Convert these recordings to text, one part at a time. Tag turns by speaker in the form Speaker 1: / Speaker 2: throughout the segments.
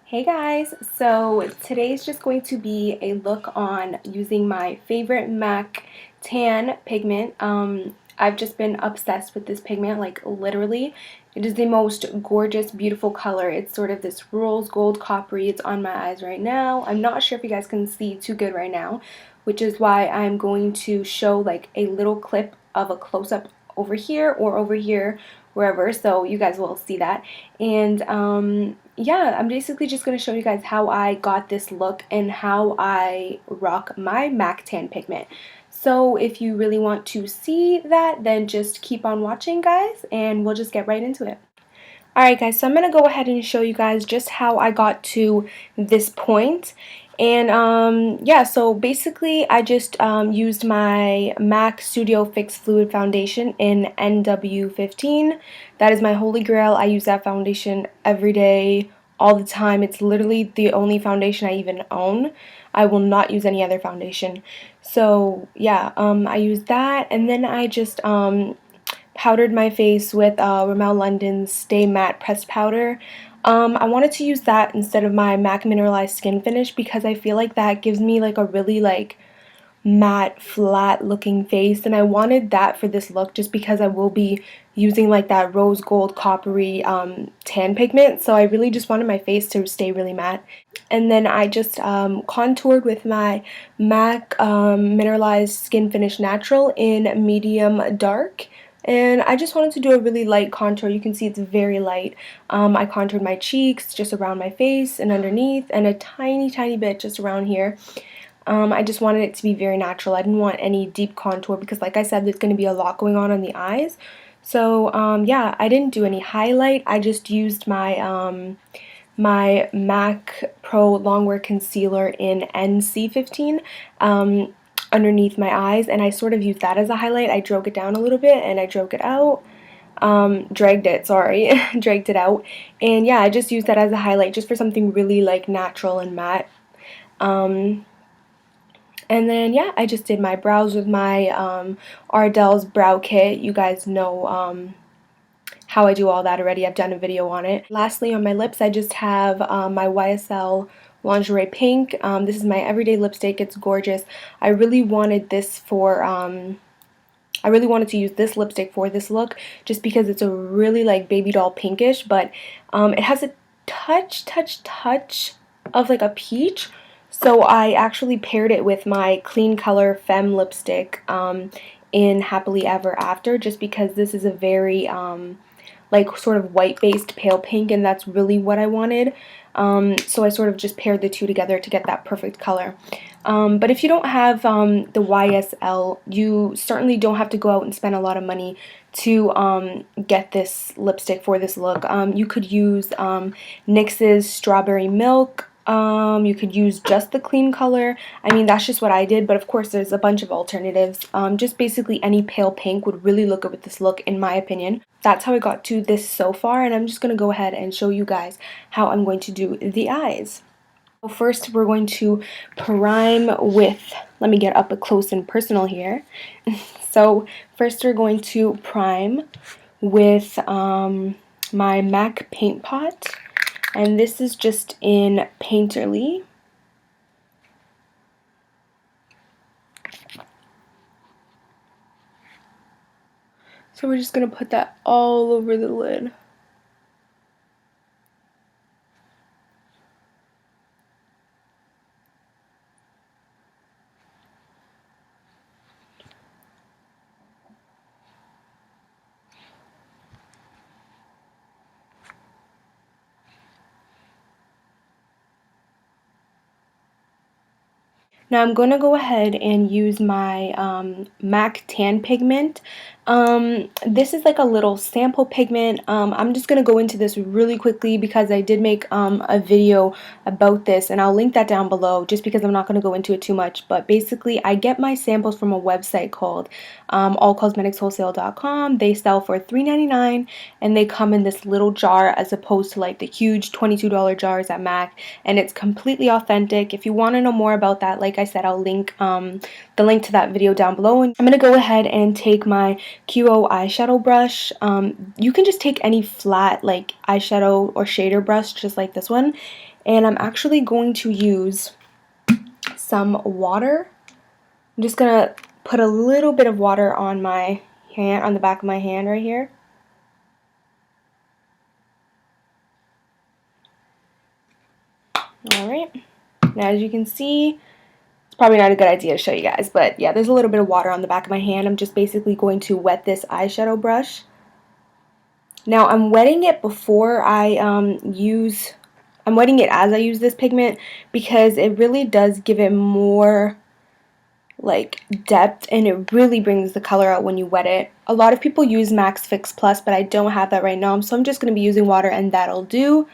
Speaker 1: Hey guys, so today's just going to be a look on using my favorite MAC tan pigment. I've just been obsessed with this pigment, like literally. It is the most gorgeous, beautiful color. It's sort of this rose gold coppery. It's on my eyes right now. I'm not sure if you guys can see too good right now, which is why I'm going to show like a little clip of a close-up over here or over here, wherever, so you guys will see that. And yeah, I'm basically just going to show you guys how I got this look and how I rock my MAC tan pigment. So if you really want to see that, then just keep on watching, guys, and we'll just get right into it. Alright guys, so I'm going to go ahead and show you guys just how I got to this point. And yeah, so basically I just used my MAC Studio Fix Fluid Foundation in NW15. That is my holy grail. I use that foundation every day, all the time. It's literally the only foundation I even own. I will not use any other foundation. So yeah, I used that, and then I just powdered my face with Rimmel London's Stay Matte Pressed Powder. I wanted to use that instead of my MAC Mineralized Skin Finish because I feel like that gives me like a really like matte, flat looking face, and I wanted that for this look just because I will be using like that rose gold coppery tan pigment, so I really just wanted my face to stay really matte. And then I just contoured with my MAC Mineralized Skin Finish Natural in medium dark. And I just wanted to do a really light contour. You can see it's very light. I contoured my cheeks, just around my face and underneath, and a tiny bit just around here. I just wanted it to be very natural. I didn't want any deep contour because, like I said, there's going to be a lot going on the eyes. So yeah, I didn't do any highlight. I just used my my MAC Pro-longwear concealer in NC15 underneath my eyes, and I sort of used that as a highlight. I drove it down a little bit and I drove it out. Dragged it, sorry, dragged it out. And yeah, I just used that as a highlight just for something really like natural and matte. And then, yeah, I just did my brows with my Ardelle's brow kit. You guys know how I do all that already. I've done a video on it. Lastly, on my lips, I just have my YSL Lingerie Pink. This is my everyday lipstick. It's gorgeous. I really wanted this for... I really wanted to use this lipstick for this look just because it's a really like baby doll pinkish, but it has a touch of like a peach. So I actually paired it with my Clean Color Femme lipstick in Happily Ever After, just because this is a very like sort of white based pale pink, and that's really what I wanted. So I sort of just paired the two together to get that perfect color. But if you don't have the YSL, you certainly don't have to go out and spend a lot of money to get this lipstick for this look. You could use NYX's Strawberry Milk. You could use just the Clean Color. I mean, that's just what I did, but of course there's a bunch of alternatives. Just basically any pale pink would really look good with this look, in my opinion. That's how I got to this so far, and I'm just going to go ahead and show you guys how I'm going to do the eyes. So first we're going to prime with, let me get up close and personal here. So first we're going to prime with my MAC Paint Pot. And this is just in Painterly. So we're just going to put that all over the lid. Now I'm going to go ahead and use my MAC Tan Pigment. This is like a little sample pigment. I'm just going to go into this really quickly because I did make a video about this, and I'll link that down below just because I'm not going to go into it too much. But basically, I get my samples from a website called allcosmeticswholesale.com. They sell for $3.99, and they come in this little jar as opposed to like the huge $22 jars at MAC, and it's completely authentic. If you want to know more about that, like I said, I'll link the link to that video down below. And I'm going to go ahead and take my QO eyeshadow brush. You can just take any flat like eyeshadow or shader brush just like this one, And I'm actually going to use some water. I'm just going to put a little bit of water on my hand, on the back of my hand right here. Alright, now as you can see, it's probably not a good idea to show you guys, but yeah, there's a little bit of water on the back of my hand. I'm just basically going to wet this eyeshadow brush. Now I'm wetting it before I'm wetting it as I use this pigment because it really does give it more like depth, and it really brings the color out when you wet it. A lot of people use Max Fix Plus, but I don't have that right now, so I'm just going to be using water and that'll do.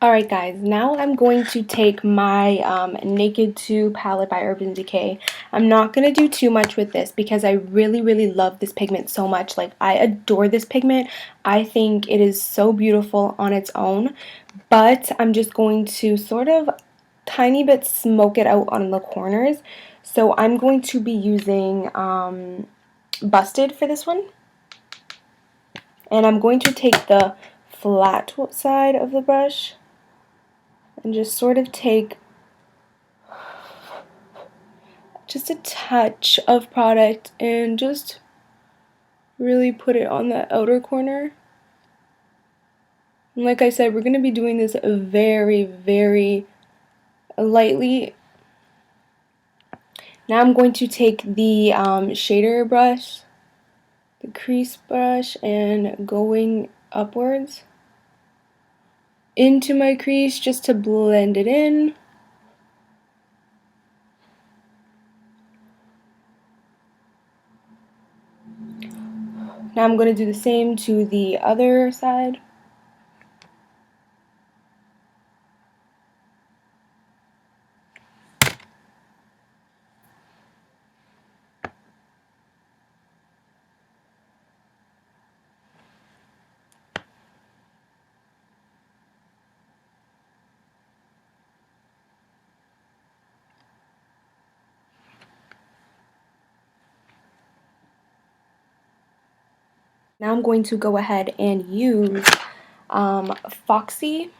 Speaker 1: Alright guys, now I'm going to take my Naked 2 palette by Urban Decay. I'm not going to do too much with this because I really love this pigment so much. Like, I adore this pigment. I think it is so beautiful on its own. But I'm just going to sort of tiny bit smoke it out on the corners. So I'm going to be using Busted for this one. And I'm going to take the flat side of the brush and just sort of take just a touch of product and just really put it on the outer corner. And like I said, we're going to be doing this very lightly. Now I'm going to take the shader brush, the crease brush, and going upwards into my crease just to blend it in. Now I'm going to do the same to the other side. Now I'm going to go ahead and use Foxy.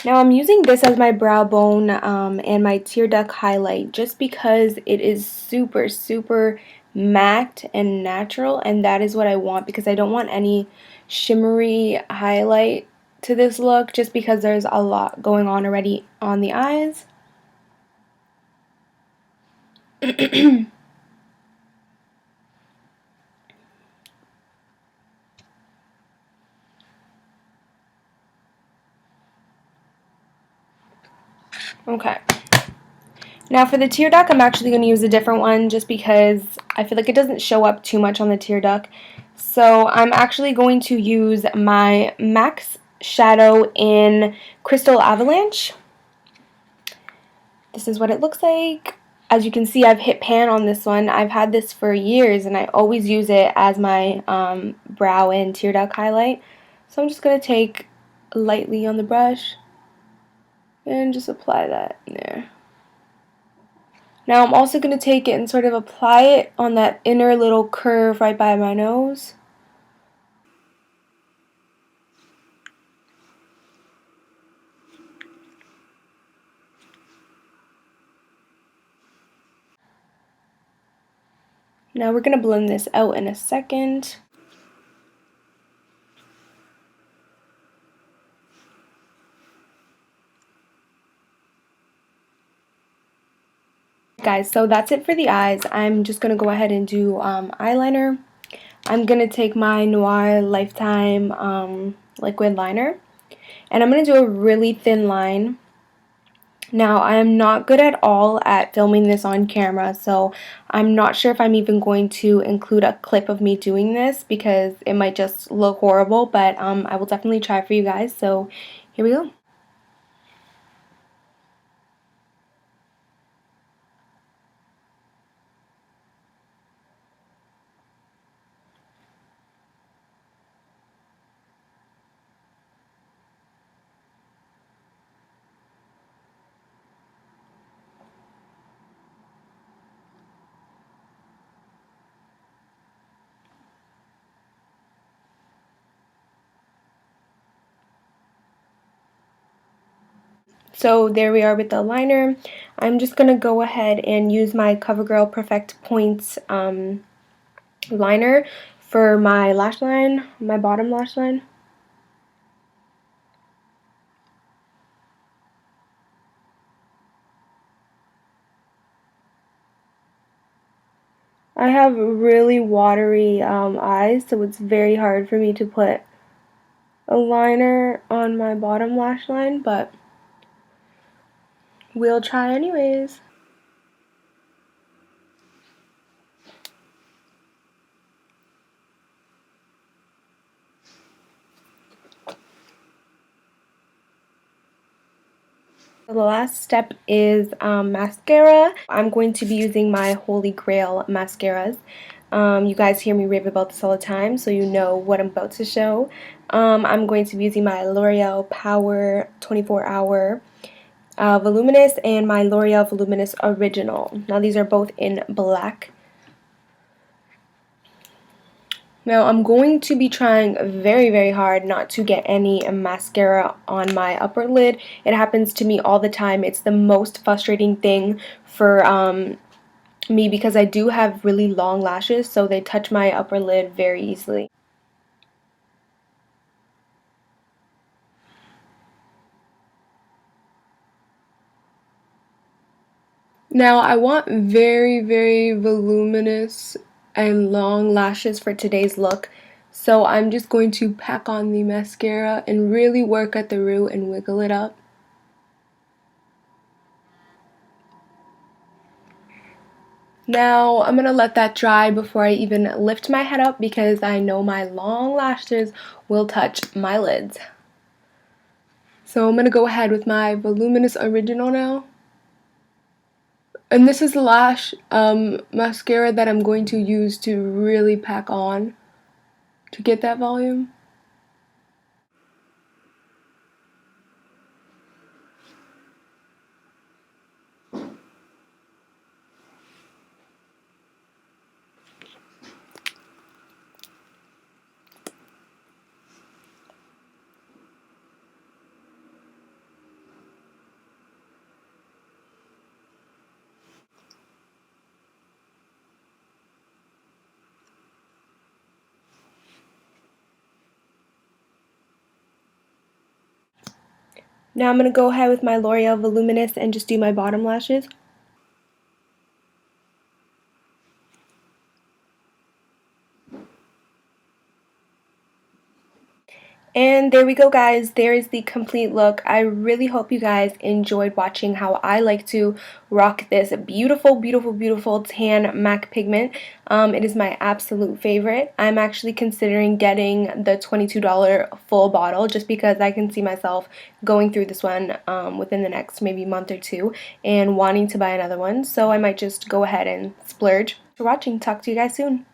Speaker 1: Now I'm using this as my brow bone and my tear duct highlight just because it is super matte and natural, and that is what I want because I don't want any shimmery highlight to this look just because there's a lot going on already on the eyes. Okay. Now for the tear duct, I'm actually going to use a different one just because I feel like it doesn't show up too much on the tear duct. So I'm actually going to use my MAC shadow in Crystal Avalanche. This is what it looks like. As you can see, I've hit pan on this one. I've had this for years and I always use it as my brow and tear duct highlight. So I'm just going to take lightly on the brush and just apply that in there. Now I'm also going to take it and sort of apply it on that inner little curve right by my nose. Now we're going to blend this out in a second. Guys, so that's it for the eyes. I'm just going to go ahead and do eyeliner. I'm going to take my Noir Lifetime liquid liner. And I'm going to do a really thin line. Now, I am not good at all at filming this on camera, so I'm not sure if I'm even going to include a clip of me doing this because it might just look horrible, but I will definitely try for you guys, so here we go. So there we are with the liner. I'm just going to go ahead and use my CoverGirl Perfect Points liner for my lash line, my bottom lash line. I have really watery eyes, so it's very hard for me to put a liner on my bottom lash line, but we'll try anyways. The last step is mascara. I'm going to be using my Holy Grail mascaras. You guys hear me rave about this all the time, so you know what I'm about to show. I'm going to be using my L'Oreal Power 24 Hour Voluminous and my L'Oreal Voluminous Original. Now these are both in black. Now I'm going to be trying very, very hard not to get any mascara on my upper lid. It happens to me all the time. It's the most frustrating thing for me because I do have really long lashes, so they touch my upper lid very easily. Now I want very, very voluminous and long lashes for today's look, so I'm just going to pack on the mascara and really work at the root and wiggle it up. Now I'm gonna let that dry before I even lift my head up because I know my long lashes will touch my lids. So I'm gonna go ahead with my Voluminous Original now. And this is the lash mascara that I'm going to use to really pack on to get that volume. Now I'm going to go ahead with my L'Oreal Voluminous and just do my bottom lashes. And there we go, guys. There is the complete look. I really hope you guys enjoyed watching how I like to rock this beautiful, beautiful, beautiful tan MAC pigment. It is my absolute favorite. I'm actually considering getting the $22 full bottle just because I can see myself going through this one within the next maybe month or two and wanting to buy another one. So I might just go ahead and splurge. Thanks for watching. Talk to you guys soon.